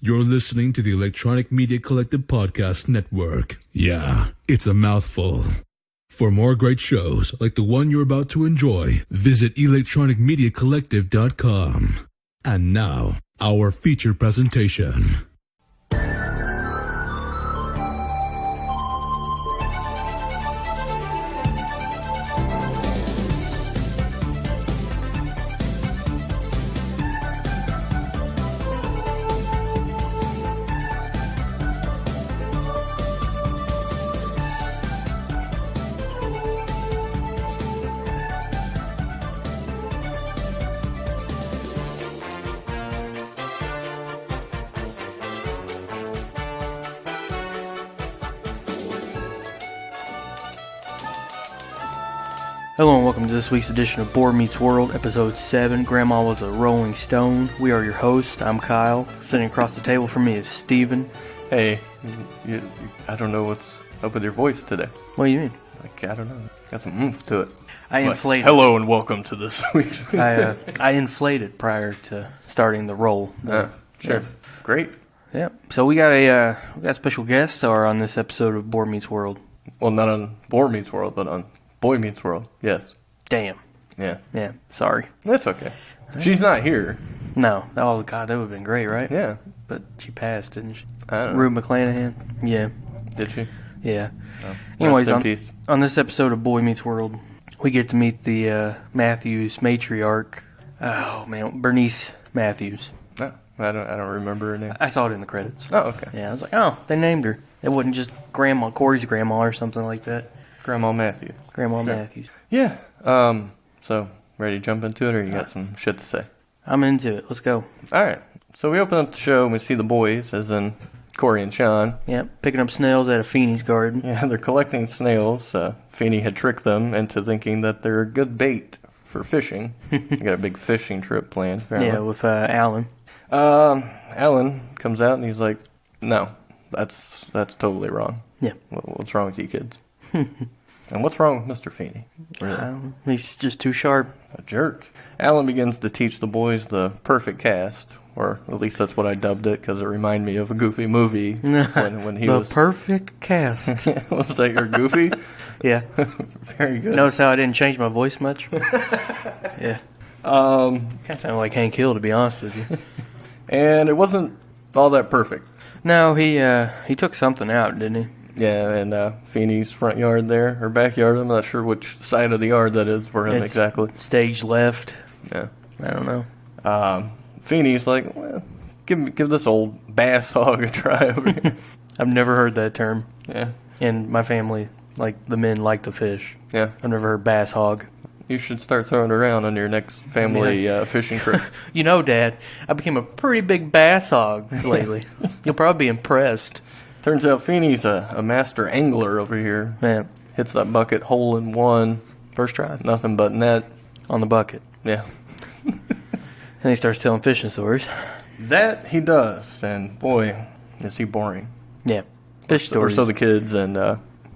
You're listening to the Electronic Media Collective Podcast Network. Yeah, it's a mouthful. For more great shows like the one you're about to enjoy, visit electronicmediacollective.com. And now, our feature presentation. Hello and welcome to this week's edition of Board Meets World, Episode 7, Grandma Was a Rolling Stone. We are your hosts. I'm Kyle. Sitting across the table from me is Steven. Hey, I don't know what's up with your voice today. What do you mean? Like, I don't know. Got some oomph to it. I inflated. Hello and welcome to this week's... I inflated prior to starting the roll. Sure. Yeah. Great. Yeah. So we got a special guest star on this episode of Board Meets World. Well, not on Board Meets World, but on Boy Meets World, yes. Damn. Yeah. Yeah, sorry. That's okay. She's not here. No. Oh, God, that would have been great, right? Yeah. But she passed, didn't she? I don't know. Rue McClanahan? Yeah. Did she? Yeah. Oh. Anyways, Rest in peace. On this episode of Boy Meets World, we get to meet the Matthews matriarch. Oh, man, Bernice Matthews. No, I don't remember her name. I saw it in the credits. Oh, okay. Yeah, I was like, oh, they named her. It wasn't just Grandma, Cory's grandma or something like that. Grandma Matthews. Grandma Sure. Matthews. Yeah. So, ready to jump into it, or you got some shit to say? I'm into it. Let's go. All right. So we open up the show and we see the boys, as in Cory and Sean. Yeah, picking up snails at a Feeney's garden. Yeah, they're collecting snails. Feeney had tricked them into thinking that they're a good bait for fishing. They got a big fishing trip planned. Apparently. Yeah, with Alan. Alan comes out and he's like, "No, that's totally wrong. Yeah. What's wrong with you kids? And what's wrong with Mr. Feeney? Really? He's just too sharp. A jerk." Alan begins to teach the boys the perfect cast, or at least that's what I dubbed it, because it reminded me of a Goofy movie when he was... The perfect cast. Was that your Goofy? Yeah. Very good. Notice how I didn't change my voice much? Yeah. Kind of sounded like Hank Hill, to be honest with you. And it wasn't all that perfect. No, he took something out, didn't he? Yeah, and Feeney's front yard there, or backyard, I'm not sure which side of the yard that is for him It's exactly. Stage left. Yeah. I don't know. Feeney's like, well, give this old bass hog a try over here. I've never heard that term. Yeah. In my family, like, the men like to fish. Yeah. I've never heard bass hog. You should start throwing it around on your next family fishing trip. You know, Dad, I became a pretty big bass hog lately. You'll probably be impressed. Turns out Feeney's a master angler over here. Man, Hits that bucket hole in one. first try. Nothing but net. On the bucket. Yeah. And he starts telling fishing stories. That he does. And boy, is he boring. Yeah. Fish Or stories. so the kids and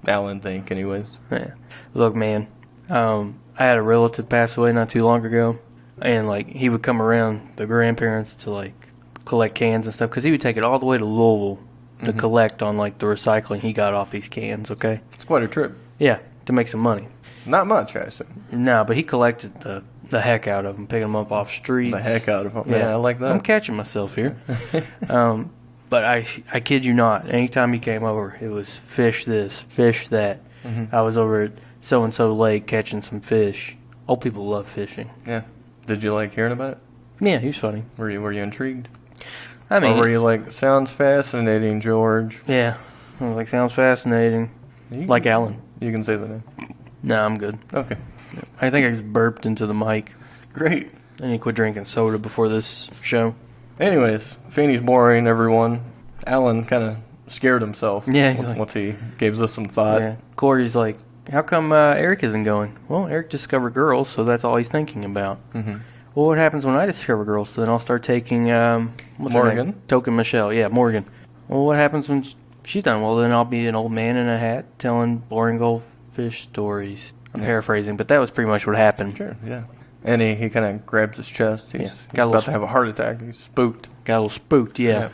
Alan think anyways. Yeah. Look, man, I had a relative pass away not too long ago. And, like, he would come around the grandparents to, like, collect cans and stuff. Because he would take it all the way to Louisville to collect on, like, the recycling he got off these cans, okay? It's quite a trip. Yeah, to make some money. Not much, I assume. No, but he collected the heck out of them, picking them up off streets. The heck out of them. Yeah, I like that. I'm catching myself here. But I kid you not, anytime he came over, it was fish this, fish that. I was over at so-and-so lake catching some fish. Old people love fishing. Yeah. Did you like hearing about it? Yeah, he was funny. Were you intrigued? I mean, or were you like, sounds fascinating, George? yeah, I was like, sounds fascinating. Like Alan. You can say the name. No, I'm good. Okay. I think I just burped into the mic. Great. I need to quit drinking soda before this show. Anyways, Feeney's boring, everyone. Alan kind of scared himself. Yeah, he's like, once he gave this some thought. Yeah. Cory's like, how come Eric isn't going? Well, Eric discovered girls, so that's all he's thinking about. Well, what happens when I discover girls? So then I'll start taking, what's her name? Morgan. Token Michelle. Yeah, Morgan. Well, what happens when she's done? Well, then I'll be an old man in a hat telling boring goldfish stories. I'm paraphrasing, but that was pretty much what happened. Sure, yeah. And he kind of grabs his chest. He's Got a about little to have a heart attack. He's spooked. Got a little spooked, yeah.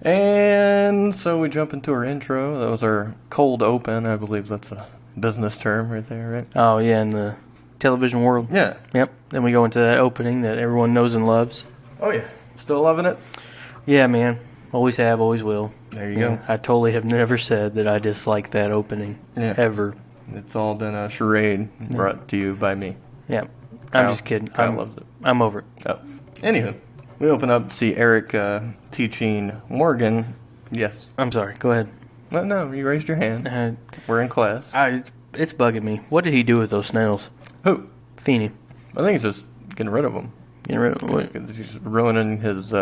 And so we jump into our intro. That was our cold open. I believe that's a business term right there, right? Oh, yeah, in the television world. Yeah. Yep. Then we go into that opening that everyone knows and loves. Oh, yeah. Still loving it? Yeah, man. Always have, always will. There you go. I totally have never said that I dislike that opening. Yeah. Ever. It's all been a charade brought to you by me. Yeah. Kyle, I'm just kidding. Kyle loves it. I'm over it. Oh. Anywho, we open up to see Eric teaching Morgan. Yes. I'm sorry. Go ahead. No, you raised your hand. We're in class. It's bugging me. What did he do with those snails? Who? Feeney. I think he's just getting rid of them. Getting rid of what? He's ruining his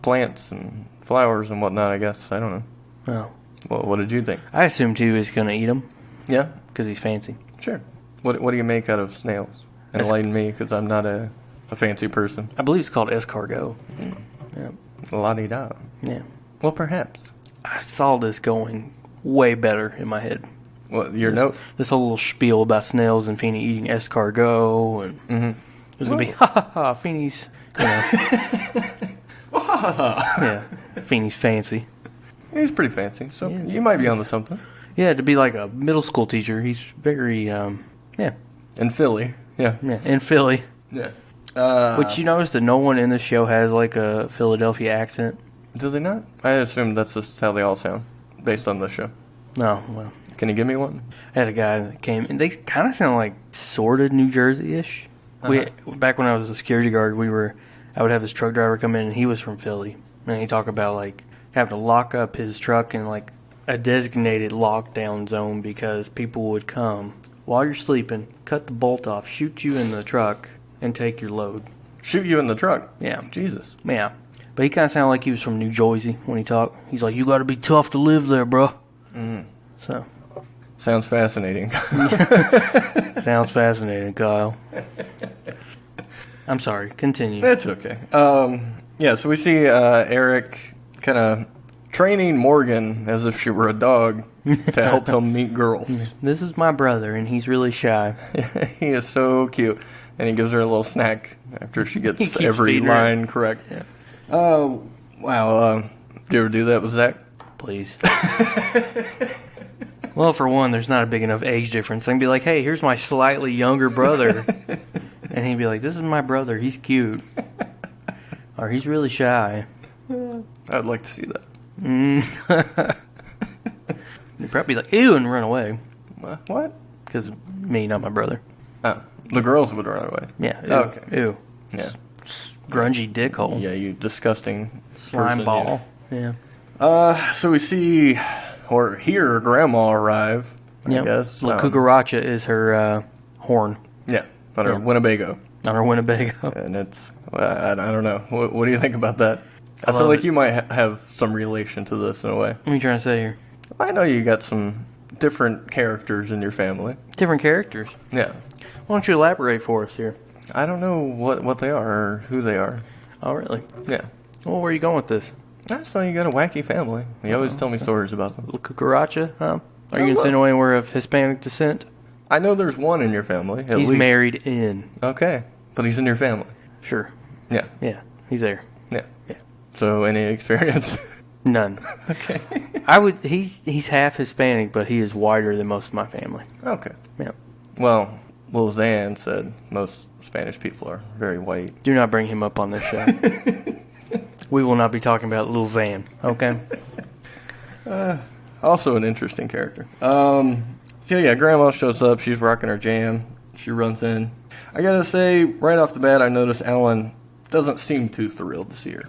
plants and flowers and whatnot, I guess. I don't know. Oh. Well, what did you think? I assumed he was going to eat them. Yeah? Because he's fancy. Sure. What do you make out of snails? Enlighten me, because I'm not a fancy person. I believe it's called escargot. Yeah. La-di-da. Yeah. Well, perhaps. I saw this going way better in my head. Well, your note? This whole little spiel about snails and Feeney eating escargot, and it was going to be, ha ha ha, Feeney's, you know. Yeah, Feeney's fancy. He's pretty fancy, so Yeah. you might be onto something. Yeah, to be like a middle school teacher, he's very, yeah. In Philly, yeah. Yeah, in Philly. Yeah. Which you notice that no one in the show has like a Philadelphia accent? Do they not? I assume that's just how they all sound, based on the show. No, well. Can you give me one? I had a guy that came, and they kind of sound like sort of New Jersey-ish. Back when I was a security guard, I would have this truck driver come in, and he was from Philly. And he'd talk about, like, having to lock up his truck in, like, a designated lockdown zone because people would come while you're sleeping, cut the bolt off, shoot you in the truck, and take your load. Shoot you in the truck? Yeah. Jesus. Yeah. But he kind of sounded like he was from New Jersey when he talked. He's like, you got to be tough to live there, bro. So. Sounds fascinating. Sounds fascinating, Kyle. I'm sorry. Continue. That's okay. Yeah, so we see Eric kind of training Morgan as if she were a dog to help him meet girls. This is my brother, and he's really shy. He is so cute. And he gives her a little snack after she gets keeps every feeding her. line correct. Yeah. Oh, wow. Did you ever do that with Zach? Please. Well, for one, there's not a big enough age difference. I can be like, hey, here's my slightly younger brother. And he'd be like, this is my brother. He's cute. Or he's really shy. I'd like to see that. He'd probably be like, ew, and run away. What? Because me, not my brother. Oh, the girls would run away. Yeah. Ew. Okay. Ew. Yeah. Grungy dickhole. Yeah, you disgusting Slime person, ball. Yeah. So we see or hear Grandma arrive, I guess. La Cucaracha is her horn. Yeah, on her Winnebago. On her Winnebago. And it's, I don't know. What do you think about that? I feel love like it. you might have some relation to this in a way. What are you trying to say here? I know you got some different characters in your family. Different characters. Yeah. Why don't you elaborate for us here? I don't know what they are or who they are. Oh, really? Yeah. Well, where are you going with this? I saw you got a wacky family. You always tell me stories about them. La Cucaracha, huh? Are you Oh, insinuating anywhere of Hispanic descent? I know there's one in your family. At He's least. married in. Okay. But he's in your family. Sure. Yeah. Yeah, he's there. Yeah. Yeah. So any experience? None. Okay. He's half Hispanic, but he is whiter than most of my family. Okay. Yeah. Well, Lil Xan said most Spanish people are very white. Do not bring him up on this show. We will not be talking about Lil Van, okay? Also an interesting character. So yeah, Grandma shows up. She's rocking her jam. She runs in. I gotta say, right off the bat, I noticed Alan doesn't seem too thrilled to see her.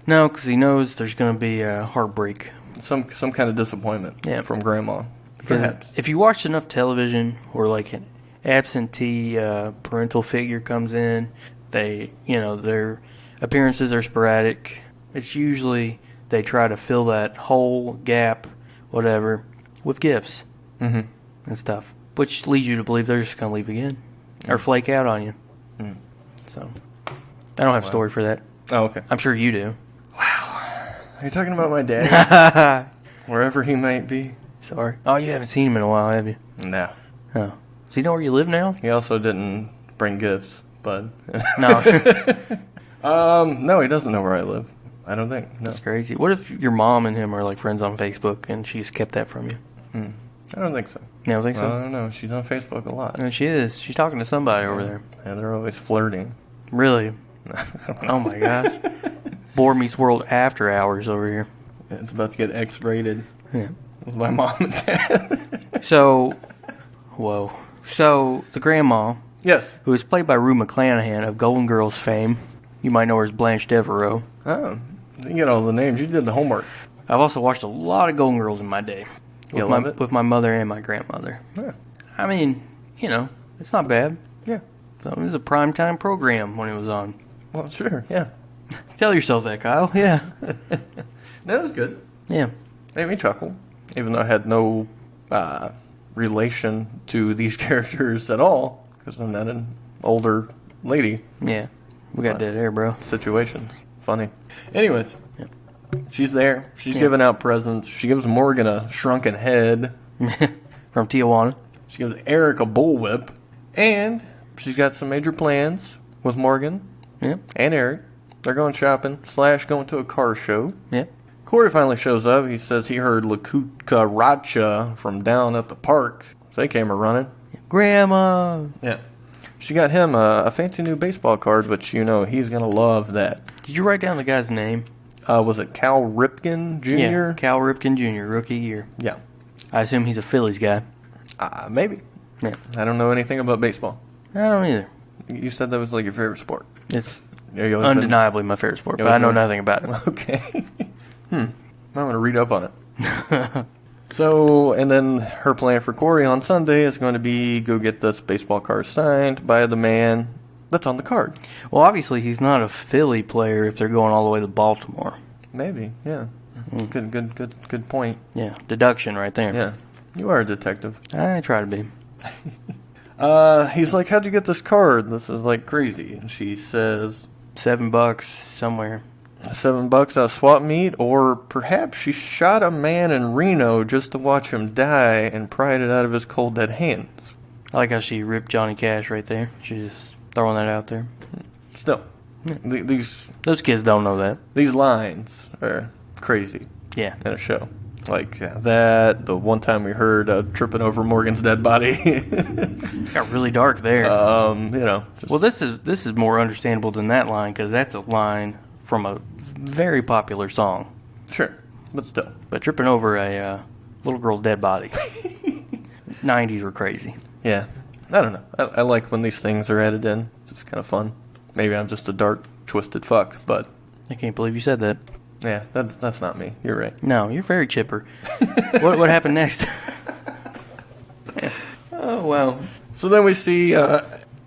No, because he knows there's going to be a heartbreak. Some kind of disappointment from Grandma. Because Perhaps. if you watch enough television where like an absentee parental figure comes in, their appearances are sporadic. It's usually they try to fill that whole gap, whatever, with gifts and stuff, which leads you to believe they're just going to leave again or flake out on you. So I don't have a story for that. Oh, okay. I'm sure you do. Are you talking about my dad? Wherever he might be? Sorry. Oh, you haven't seen him in a while, have you? No. Oh. Does he know where you live now? He also didn't bring gifts, bud. No. No, he doesn't know where I live. I don't think. No. That's crazy. What if your mom and him are like friends on Facebook and she's kept that from you? I don't think so. You don't think so? I don't know. She's on Facebook a lot. And she is. She's talking to somebody over there. And they're always flirting. Really? Oh my gosh. Boy Meets World After Hours over here. It's about to get X-rated. Yeah. With my mom and dad. So, whoa. So, the grandma, Yes. who is played by Rue McClanahan of Golden Girls fame, you might know her as Blanche Devereaux. Oh, you get all the names. You did the homework. I've also watched a lot of Golden Girls in my day. You love it? With my mother and my grandmother. Yeah. I mean, it's not bad. Yeah. So it was a primetime program when it was on. Well, sure. Yeah. Tell yourself that, Kyle. Yeah. That was good. Yeah. Made me chuckle, even though I had no relation to these characters at all, because I'm not an older lady. Yeah. We got dead air, bro. Situations. Funny. Anyways, Yep. she's there. She's giving out presents. She gives Morgan a shrunken head. From Tijuana. She gives Eric a bullwhip. And she's got some major plans with Morgan Yep. and Eric. They're going shopping / going to a car show. Yep. Cory finally shows up. He says he heard Lakutka Racha from down at the park. So they came a running. Grandma. Yeah. She got him a fancy new baseball card, which he's going to love that. Did you write down the guy's name? Was it Cal Ripken Jr.? Yeah, Cal Ripken Jr., rookie year. Yeah. I assume he's a Phillies guy. Maybe. Yeah. I don't know anything about baseball. I don't either. You said that was like your favorite sport. It's Yeah, you always undeniably my favorite sport, Yeah, but I know but- nothing about it. Okay. I'm going to read up on it. So, and then her plan for Cory on Sunday is going to be go get this baseball card signed by the man that's on the card. Well, obviously he's not a Philly player if they're going all the way to Baltimore. Maybe, yeah. Good point. Yeah, deduction right there. Yeah. You are a detective. I try to be. He's like, how'd you get this card? This is like crazy. And she says, $7 somewhere. $7 at a swap meet, or perhaps she shot a man in Reno just to watch him die and pried it out of his cold dead hands. I like how she ripped Johnny Cash right there. She's just throwing that out there. Still, these Those kids don't know that. lines are crazy Yeah. in a show. Like that, the one time we heard tripping over Morgan's dead body. It got really dark there. Just, Well, this is more understandable than that line because that's a line from a very popular song. sure, but still. But tripping over a little girl's dead body. 90s were crazy. Yeah, I don't know. I like when these things are added in. It's just kind of fun. Maybe I'm just a dark, twisted fuck, but I can't believe you said that. yeah, that's not me. You're right. No, you're very chipper. What happened next? Oh, wow. So then we see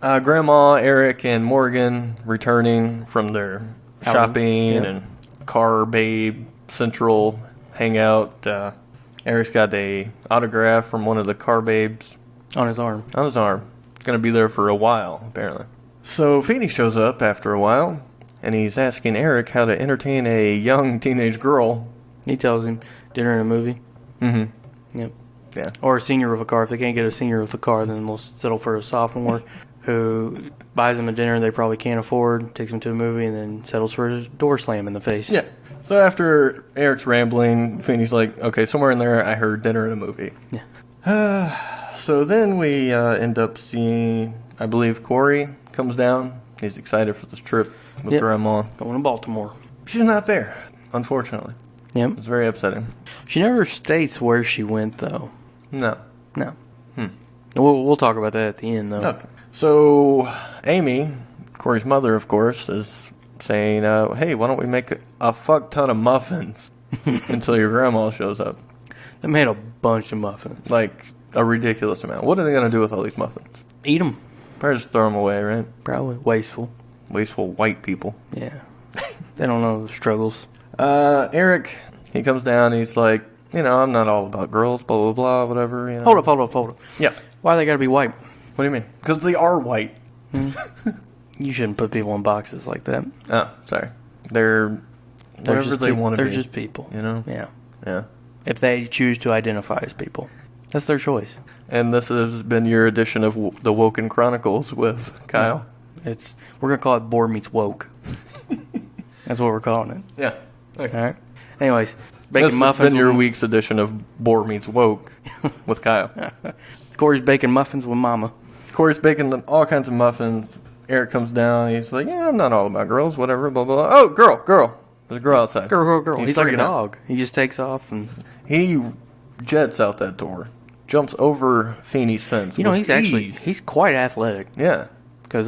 Grandma, Eric, and Morgan returning from their shopping yeah. and car babe central hangout. Eric's got a autograph from one of the car babes On his arm. on his arm. It's going to be there for a while, apparently. So Feeney shows up after a while, and he's asking Eric how to entertain a young teenage girl. He tells him dinner and a movie. Mm-hmm. Yep. Yeah. Or a senior with a car. If they can't get a senior with a car, then they'll settle for a sophomore who buys them a dinner they probably can't afford, takes them to a movie, and then settles for a door slam in the face. Yeah. So after Eric's rambling, Feeney's like, okay, somewhere in there I heard dinner and a movie. Yeah. So then we end up seeing, I believe, Cory comes down. He's excited for this trip with Yep. Grandma. Going to Baltimore. She's not there, unfortunately. Yep. It's very upsetting. She never states where she went, though. No. No. We'll talk about that at the end, though. Okay. So Amy, Cory's mother, of course, is saying, hey, why don't we make a fuck ton of muffins until your grandma shows up? They made a bunch of muffins. Like, a ridiculous amount. What are they going to do with all these muffins? Eat them. Probably just throw them away, right? Probably. Wasteful. Wasteful white people. Yeah. They don't know the struggles. Eric, he comes down, he's like, I'm not all about girls, blah, blah, blah, whatever, Hold up. Yeah. Why they gotta be white? What do you mean? Because they are white. You shouldn't put people in boxes like that. Oh, sorry. They're whatever just they want to be. They're just people. Yeah. Yeah. If they choose to identify as people, that's their choice. And this has been your edition of the Woken Chronicles with Kyle. We're gonna call it Boar Meets Woke. That's what we're calling it. Yeah. Okay. All right. Anyways, baking This muffins. has been your with- week's edition of Boar Meets Woke with Kyle. Cory's baking muffins with Mama. Cory's baking them all kinds of muffins. Eric comes down. He's like, yeah, I'm not all about girls, whatever, blah, blah, blah. Oh, girl. There's a girl outside. Girl. He's like a freaking out. dog. He just takes off and... He jets out that door, jumps over Feeney's fence. You know, with ease. he's quite athletic. Yeah. Because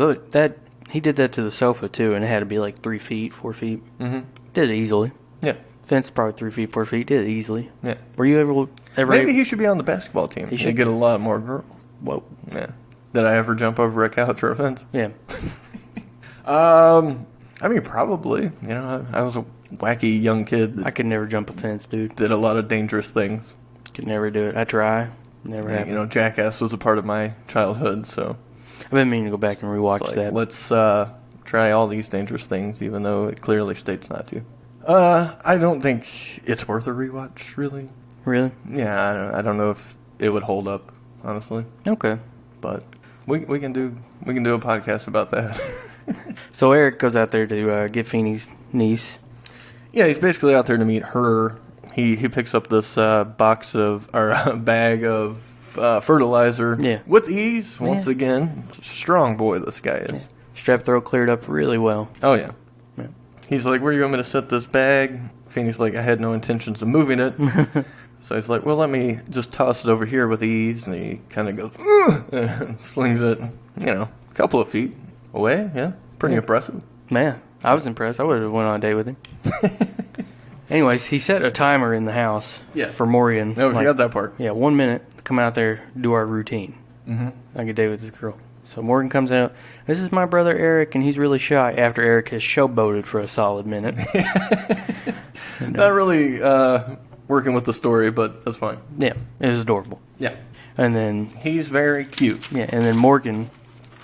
he did that to the sofa, too, and it had to be like 3 feet, 4 feet. Mm-hmm. Did it easily. Yeah. Fence probably 3 feet, 4 feet. Did it easily. Yeah. Were you ever Maybe he should be on the basketball team. He should should get a lot more girls. Whoa. Yeah. Did I ever jump over a couch or a fence? Yeah. I mean, probably. You know, I was a wacky young kid that I could never jump a fence, dude. did a lot of dangerous things. Could never do it. I try. Never happened. You know, Jackass was a part of my childhood, so I've been meaning to go back and rewatch it's like, that. let's try all these dangerous things, even though it clearly states not to. I don't think it's worth a rewatch, really. Really? Yeah, I don't know if it would hold up, honestly. Okay. But we can do a podcast about that. So Eric goes out there to get Feeney's niece. Yeah, he's basically out there to meet her. He picks up this bag of fertilizer with ease. Once again, strong boy this guy is. Strep throat cleared up really well. Oh yeah. Yeah. He's like, "Where do you want me to set this bag?" Feeney's like, "I had no intentions of moving it." So he's like, "Well, let me just toss it over here with ease." And he kind of goes, and slings it, a couple of feet away. Yeah, pretty impressive. Man, I was impressed. I would have went on a date with him. Anyways, he set a timer in the house for Morgan. No, you got that part. Yeah, 1 minute. Come out there, do our routine. Mm-hmm. Like a date with this girl. So Morgan comes out. This is my brother Eric, and he's really shy. After Eric has showboated for a solid minute. Not really working with the story, but that's fine. Yeah, it was adorable. Yeah. And then He's very cute. Yeah, and then Morgan,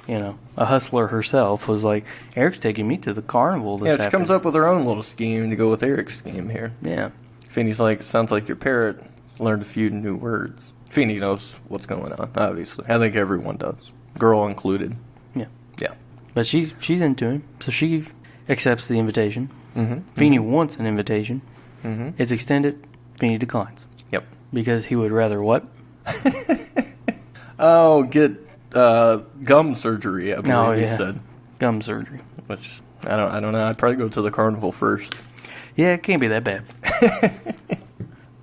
a hustler herself, was like, Eric's taking me to the carnival this Yeah, she afternoon. comes up with her own little scheme to go with Eric's scheme here. Yeah. Feeney's like, sounds like your parrot learned a few new words. Feeney knows what's going on, obviously. I think everyone does. Girl included. Yeah. Yeah. But she's into him, so she accepts the invitation. Mm-hmm. Feeney wants an invitation. Mm-hmm. It's extended. Feeney declines. Yep. Because he would rather what? Oh, get gum surgery, I believe he said. Gum surgery. Which, I don't know. I'd probably go to the carnival first. Yeah, it can't be that bad.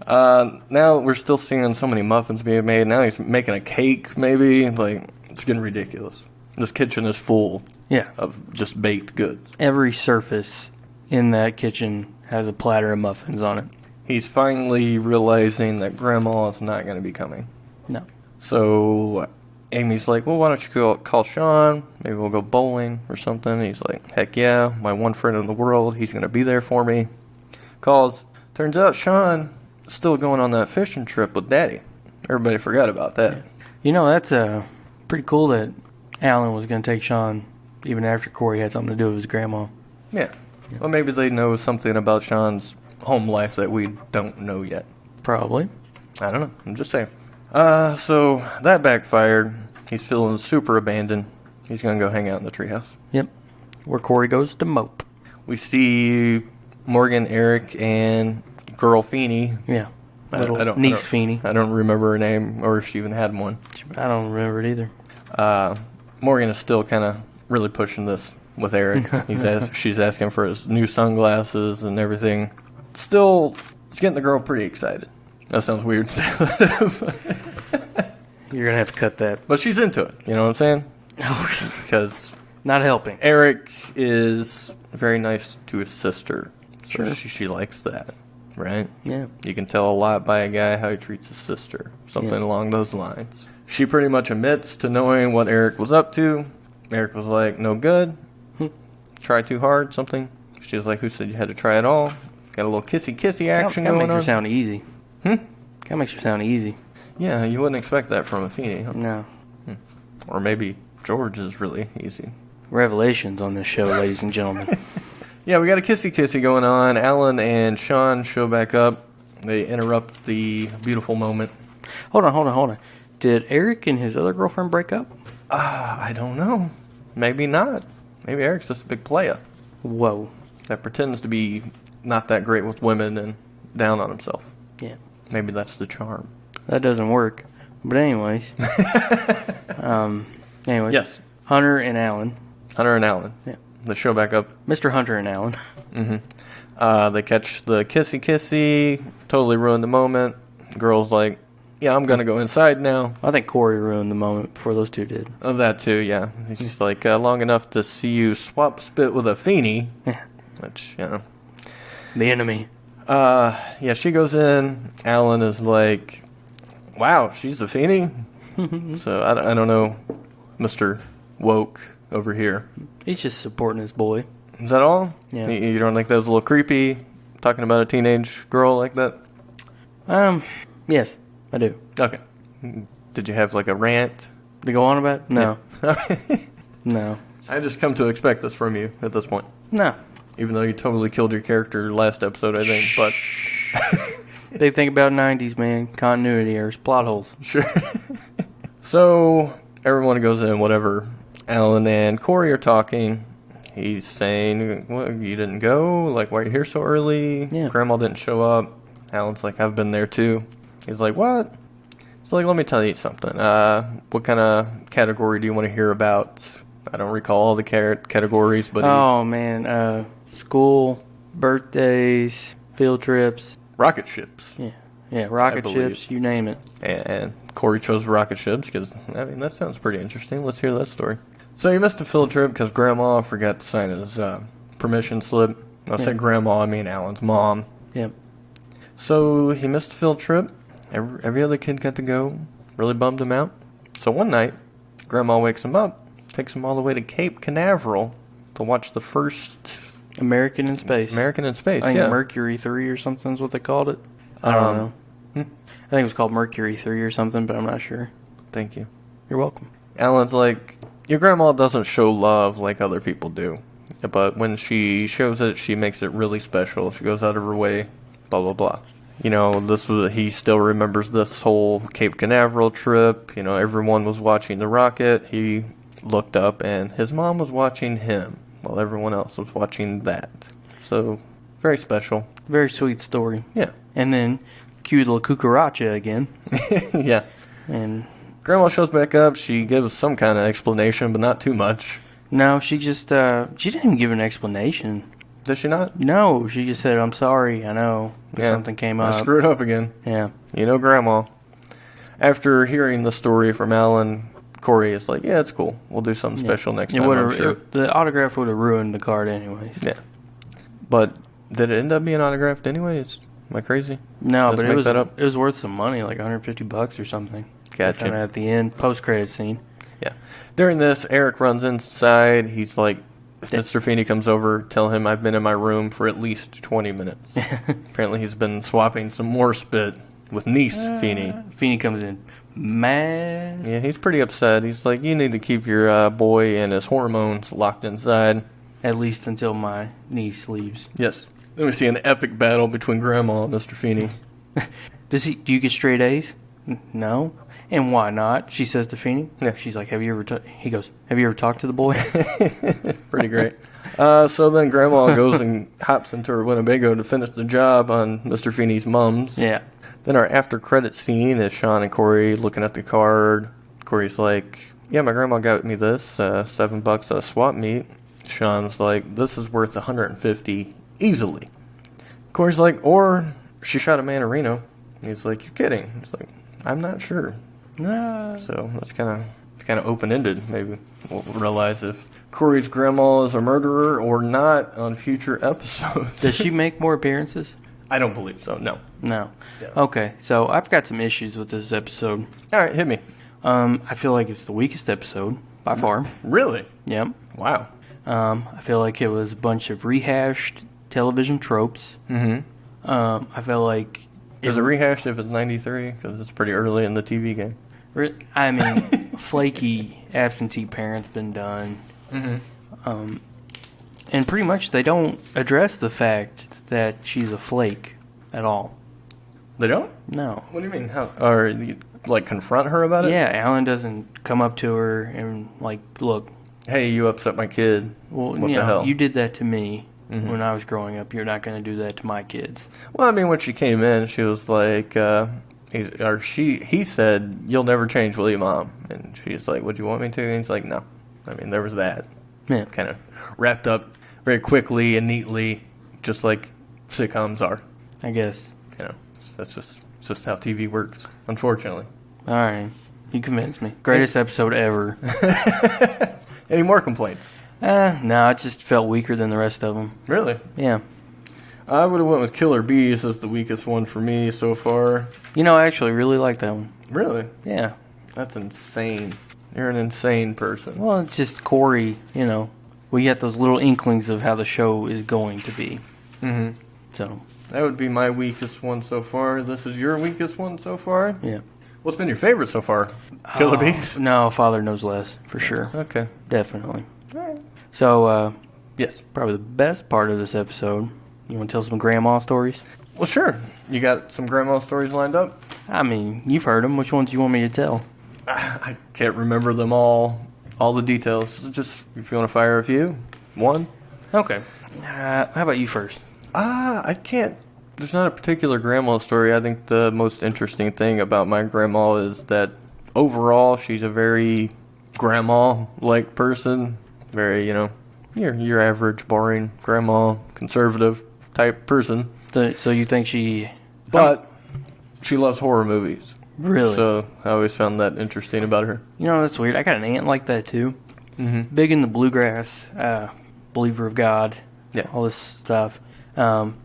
Now we're still seeing so many muffins being made. Now he's making a cake, maybe. Like, it's getting ridiculous. This kitchen is full of just baked goods. Every surface in that kitchen has a platter of muffins on it. He's finally realizing that Grandma is not going to be coming. No. So Amy's like, well, why don't you call Sean? Maybe we'll go bowling or something. He's like, heck yeah, my one friend in the world. He's going to be there for me. Calls. Turns out Sean is still going on that fishing trip with Daddy. Everybody forgot about that. That's pretty cool that Alan was going to take Sean even after Cory had something to do with his grandma. Yeah. Well, maybe they know something about Sean's home life that we don't know yet. Probably. I don't know. I'm just saying. So that backfired. He's feeling super abandoned. He's going to go hang out in the treehouse. Yep. Where Cory goes to mope. We see Morgan, Eric, and girl Feeney. Yeah. Little niece Feeney. I don't remember her name or if she even had one. I don't remember it either. Morgan is still kind of really pushing this with Eric. She's asking for his new sunglasses and everything. Still, it's getting the girl pretty excited. That sounds weird. You're going to have to cut that. But she's into it. You know what I'm saying? Because not helping. Eric is very nice to his sister. So Sure. she likes that, right? Yeah. You can tell a lot by a guy how he treats his sister. Something along those lines. She pretty much admits to knowing what Eric was up to. Eric was like, no good. Try too hard, something. She was like, who said you had to try it all? Got a little kissy action going on. That makes her sound easy. That makes her sound easy. Yeah, you wouldn't expect that from a Feeney. Huh? No. Or maybe George is really easy. Revelations on this show, ladies and gentlemen. Yeah, we got a kissy going on. Alan and Sean show back up. They interrupt the beautiful moment. Hold on. Did Eric and his other girlfriend break up? I don't know. Maybe not. Maybe Eric's just a big player Whoa. that pretends to be not that great with women and down on himself. Yeah. Maybe that's the charm. That doesn't work. But anyways. Anyways. Yes. Hunter and Alan. Hunter and Alan. Yeah. The show back up. Mr. Hunter and Alan. They catch the kissy, totally ruined the moment. Girl's like, yeah, I'm going to go inside now. I think Cory ruined the moment before those two did. Oh, that too, yeah. He's just like, long enough to see you swap spit with a Feeny. Yeah. Which, you know. The enemy. Yeah, she goes in. Alan is like, wow, she's a Feeny? So, I don't know, Mr. Woke over here. He's just supporting his boy. Is that all? Yeah. You don't think that was a little creepy, talking about a teenage girl like that? Yes, I do. Okay. Did you have like a rant? To go on about it? No. Yeah. No. I just come to expect this from you at this point. No. Even though you totally killed your character last episode, I think, but... They think about 90s, man. Continuity errors, plot holes. Sure. So, everyone goes in, whatever. Alan and Cory are talking. He's saying, well, you didn't go? Like, why are you here so early? Yeah. Grandma didn't show up. Alan's like, I've been there too. He's like, what? He's like, let me tell you something. What kind of category do you want to hear about? I don't recall all the categories, but... Oh, man. School, birthdays, field trips. Rocket ships. Yeah. Yeah, rocket ships, you name it. And Cory chose rocket ships because, I mean, that sounds pretty interesting. Let's hear that story. So he missed a field trip because Grandma forgot to sign his permission slip. I said Grandma, I mean Alan's mom. Yep. So he missed the field trip. Every other kid got to go. Really bummed him out. So one night, Grandma wakes him up, takes him all the way to Cape Canaveral to watch the first... American in Space. American in Space, I think yeah. Mercury 3 or something is what they called it. I don't know. I think it was called Mercury 3 or something, but I'm not sure. Thank you. You're welcome. Alan's like, your grandma doesn't show love like other people do. But when she shows it, she makes it really special. She goes out of her way, blah, blah, blah. You know, he still remembers this whole Cape Canaveral trip. You know, everyone was watching the rocket. He looked up, and his mom was watching him while everyone else was watching that. So, very special. Very sweet story. Yeah. And then, cute little cucaracha again. Yeah. And Grandma shows back up. She gives some kind of explanation, but not too much. no, she just, she didn't even give an explanation. Does she not? No, she just said, I'm sorry, I know. Yeah. Something came I up. screwed up again. Yeah. You know, Grandma. After hearing the story from Alan, Cory is like, yeah, it's cool. We'll do something special next time, I'm sure. The autograph would have ruined the card anyways. Yeah. But did it end up being autographed anyways? Am I crazy? No, Let's but make that up. it was worth some money, like $150 or something. Gotcha. Kind of at the end, post-credit scene. Yeah. During this, Eric runs inside. He's like, if Mr. Feeney comes over, tell him I've been in my room for at least 20 minutes. Apparently he's been swapping some more spit with niece Feeney. Feeney comes in mad. Yeah, he's pretty upset. He's like, you need to keep your boy and his hormones locked inside. At least until my niece leaves. Yes. Then we see an epic battle between Grandma and Mr. Feeney. Do you get straight A's? No. And why not? She says to Feeney. Yeah. She's like, he goes, have you ever talked to the boy? Pretty great. So then Grandma goes and hops into her Winnebago to finish the job on Mr. Feeney's mom's. Yeah. Then our after credit scene is Sean and Cory looking at the card. Cory's like, yeah, my grandma got me this, $7 at a swap meet. Sean's like, this is worth $150 easily. Cory's like, or she shot a man in Reno. He's like, you're kidding. He's like, I'm not sure. No. So that's kind of open-ended. Maybe we'll realize if Cory's grandma is a murderer or not on future episodes. Does she make more appearances? I don't believe so, no. No. Yeah. Okay, so I've got some issues with this episode. All right, hit me. I feel like it's the weakest episode by far. Really? Yep. Wow. I feel like it was a bunch of rehashed television tropes. Mm-hmm. I feel like... Is it rehashed if it's 93? Because it's pretty early in the TV game. I mean, flaky absentee parents been done. Mm-hmm. And pretty much they don't address the fact that she's a flake at all. They don't? No. What do you mean? How? Or, you, like, confront her about it? Yeah, Alan doesn't come up to her and, like, look. Hey, you upset my kid. Well, what the hell? You did that to me. when I was growing up. You're not going to do that to my kids. Well, I mean, when she came in, she was like, he said, "You'll never change, will you, Mom?" And she's like, "Would you want me to?" And he's like, "No." I mean, there was that. Yeah. Kind of wrapped up very quickly and neatly, just like sitcoms are. I guess. You know, that's just how TV works, unfortunately. All right. You convinced me. Greatest episode ever. Any more complaints? No, it just felt weaker than the rest of them. Really? Yeah. I would have went with Killer Bees as the weakest one for me so far. You know, I actually really like that one. Really? Yeah. That's insane. You're an insane person. Well, it's just Cory, you know. We get those little inklings of how the show is going to be. Mm-hmm. So. That would be my weakest one so far. This is your weakest one so far? Yeah. What's been your favorite so far? Killer Bees? No, Father Knows Less, for sure. Okay. Definitely. All right. So, yes. Probably the best part of this episode. You want to tell some grandma stories? Well, sure. You got some grandma stories lined up? I mean, you've heard them. Which ones do you want me to tell? I can't remember them all the details. Just if you want to fire a few. One? Okay. How about you first? I can't. There's not a particular grandma story. I think the most interesting thing about my grandma is that overall she's a very grandma-like person. Very, your average, boring grandma, conservative type person. So you think she... But she loves horror movies. Really? So I always found that interesting about her. You know, that's weird. I got an aunt like that, too. Mm-hmm. Big in the bluegrass, believer of God, Yeah. all this stuff.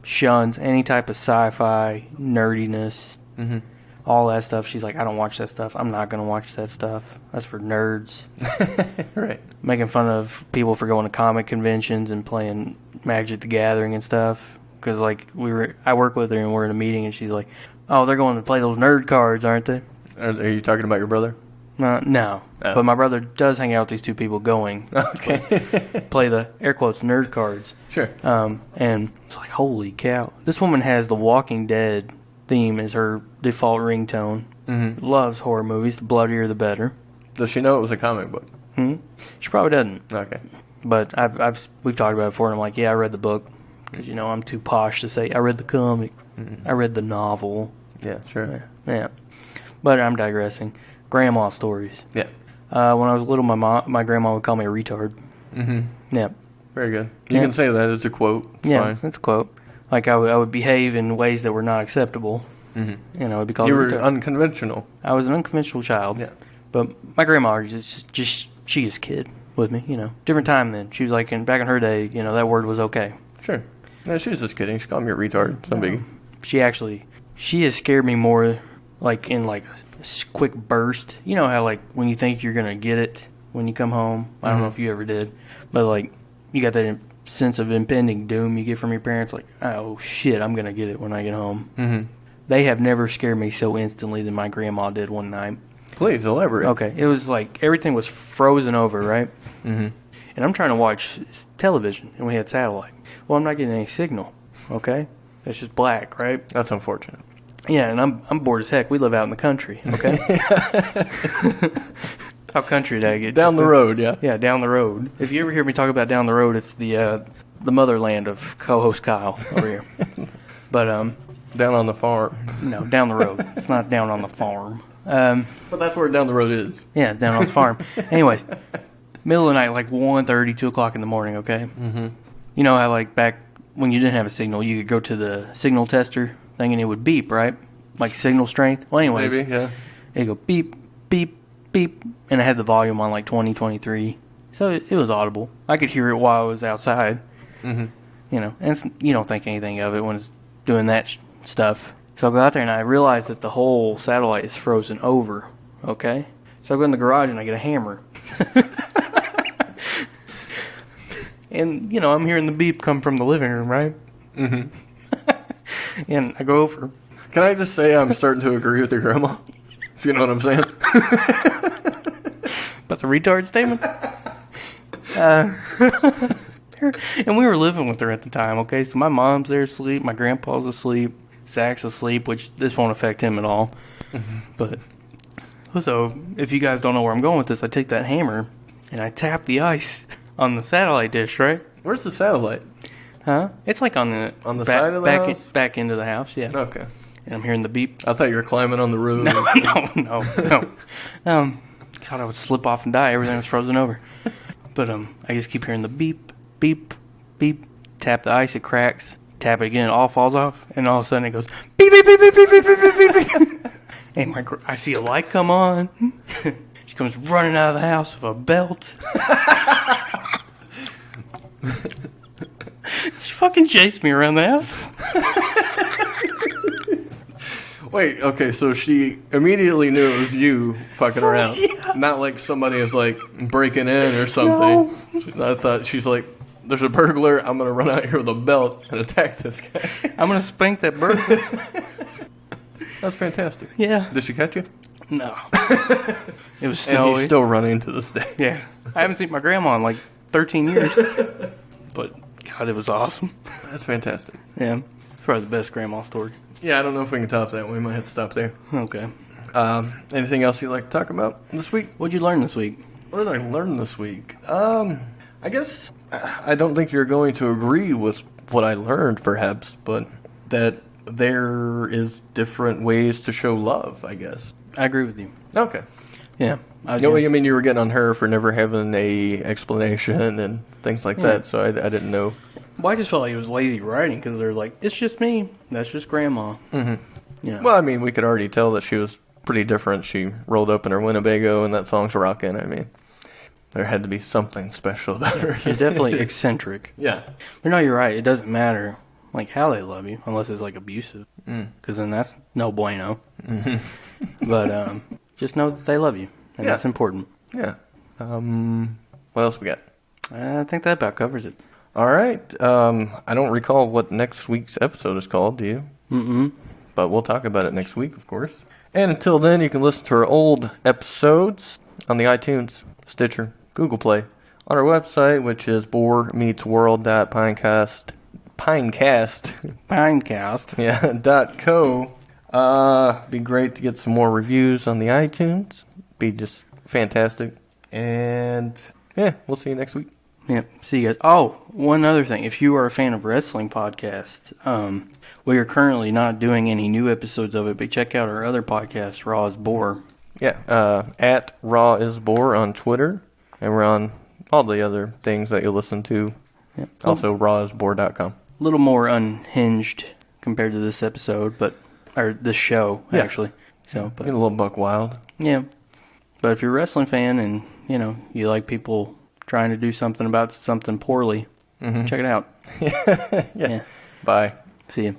Shuns any type of sci-fi, nerdiness, Mm-hmm. all that stuff. She's like, I don't watch that stuff. I'm not going to watch that stuff. That's for nerds. Right. Making fun of people for going to comic conventions and playing Magic the Gathering and stuff. Because, like, I work with her and we're in a meeting and she's like, oh, they're going to play those nerd cards, aren't they? Are you talking about your brother? No. Oh. But my brother does hang out with these two people going. Okay. Play the, air quotes, nerd cards. Sure. And it's like, holy cow. This woman has the Walking Dead theme as her default ringtone. Mm-hmm. Loves horror movies. The bloodier, the better. Does she know it was a comic book? She probably doesn't. Okay. But we've talked about it before, and I'm like, yeah, I read the book. Because, I'm too posh to say, I read the comic. I read the novel. Yeah, sure. Yeah. But I'm digressing. Grandma stories. Yeah. When I was little, my grandma would call me a retard. Mm-hmm. Yeah. Very good. You can say that. It's a quote. It's Yeah, fine. that's a quote. Like, I would behave in ways that were not acceptable. Mm-hmm. And I would be called You a were retard. unconventional. I was an unconventional child. Yeah. But my grandma was she is a kid with me, Different time then. She was like, back in her day, that word was okay. Sure. No, she was just kidding. She called me a retard. It's no biggie. She has scared me more, like, in, like, a quick burst. You know how, like, when you think you're going to get it when you come home? I don't know if you ever did. But, like, you got that sense of impending doom you get from your parents. Like, oh, shit, I'm going to get it when I get home. Mm-hmm. They have never scared me so instantly than my grandma did one night. Please, elaborate. Okay, it was like everything was frozen over, right? Mm-hmm. And I'm trying to watch television, and we had satellite. Well, I'm not getting any signal, okay? It's just black, right? That's unfortunate. Yeah, and I'm bored as heck. We live out in the country, okay? How country did I get? Down the road, yeah. Yeah, down the road. If you ever hear me talk about down the road, it's the motherland of co-host Kyle over here. But down on the farm. No, down the road. It's not down on the farm. But that's where down the road is. Yeah, down on the farm. Anyways, middle of the night, like 1:30, 2 o'clock in the morning, okay? Mm-hmm. You know how, like, back when you didn't have a signal, you could go to the signal tester thing and it would beep, right? Like signal strength. Well, anyways. Maybe, yeah. It'd go beep, beep, beep. And I had the volume on, like, 20, 23. So it was audible. I could hear it while I was outside. Mm-hmm. And you don't think anything of it when it's doing that stuff. So I go out there and I realize that the whole satellite is frozen over, okay? So I go in the garage and I get a hammer. And, I'm hearing the beep come from the living room, right? Mm-hmm. And I go over. Can I just say I'm starting to agree with your grandma? If you know what I'm saying. About the retard statement? And we were living with her at the time, okay? So my mom's there asleep, my grandpa's asleep, Zach's asleep, which this won't affect him at all. Mm-hmm. But, so, if you guys don't know where I'm going with this, I take that hammer and I tap the ice on the satellite dish, right? Where's the satellite? Huh? It's like on the side of the house? back into the house, yeah. Okay. And I'm hearing the beep. I thought you were climbing on the roof. No. God, I would slip off and die. Everything was frozen over. But I just keep hearing the beep, beep, beep. Tap the ice, it cracks. Tap it again, it all falls off. And all of a sudden it goes beep, beep, beep, beep, beep, beep, beep, beep, beep. And I see a light come on. She comes running out of the house with a belt. She fucking chased me around the house. Wait, okay, so she immediately knew it was you fucking around. Yeah. Not like somebody is like breaking in or something. No. I thought she's like, there's a burglar, I'm going to run out here with a belt and attack this guy. I'm going to spank that burglar. That's fantastic. Yeah. Did she catch you? No. It was snowy. And he's still running to this day. Yeah. I haven't seen my grandma in like 13 years. But, God, it was awesome. That's fantastic. Yeah. It's probably the best grandma story. Yeah, I don't know if we can top that. We might have to stop there. Okay. Anything else you'd like to talk about this week? What'd you learn this week? What did I learn this week? I guess I don't think you're going to agree with what I learned, perhaps, but that there is different ways to show love, I guess. I agree with you. Okay. Yeah. I mean, you were getting on her for never having a explanation and things like that, so I didn't know. Well, I just felt like it was lazy writing because they're like, it's just me. That's just grandma. Mm-hmm. Yeah. Well, I mean, we could already tell that she was pretty different. She rolled up in her Winnebago and that song's rocking. I mean, there had to be something special about her. She's definitely eccentric. Yeah. But no, you're right. It doesn't matter like how they love you unless it's like abusive. Because then that's no bueno. Mm-hmm. But just know that they love you. And that's important. Yeah. What else we got? I think that about covers it. All right. I don't recall what next week's episode is called, do you? Mm-mm. But we'll talk about it next week, of course. And until then, you can listen to our old episodes on the iTunes, Stitcher, Google Play, on our website, which is Pinecast. Yeah, .co. Be great to get some more reviews on the iTunes. Be just fantastic. And yeah, we'll see you next week. Yeah, see you guys. Oh, one other thing. If you are a fan of wrestling podcasts, we are currently not doing any new episodes of it, but check out our other podcast, Raw is Bore. Yeah, at Raw is Bore on Twitter, and we're on all the other things that you listen to. Yeah. Also, rawisbore.com. A little more unhinged compared to this episode, or this show, actually. So, get a little buck wild. Yeah. But if you're a wrestling fan and, you like people trying to do something about something poorly, check it out. Yeah. Bye. See you.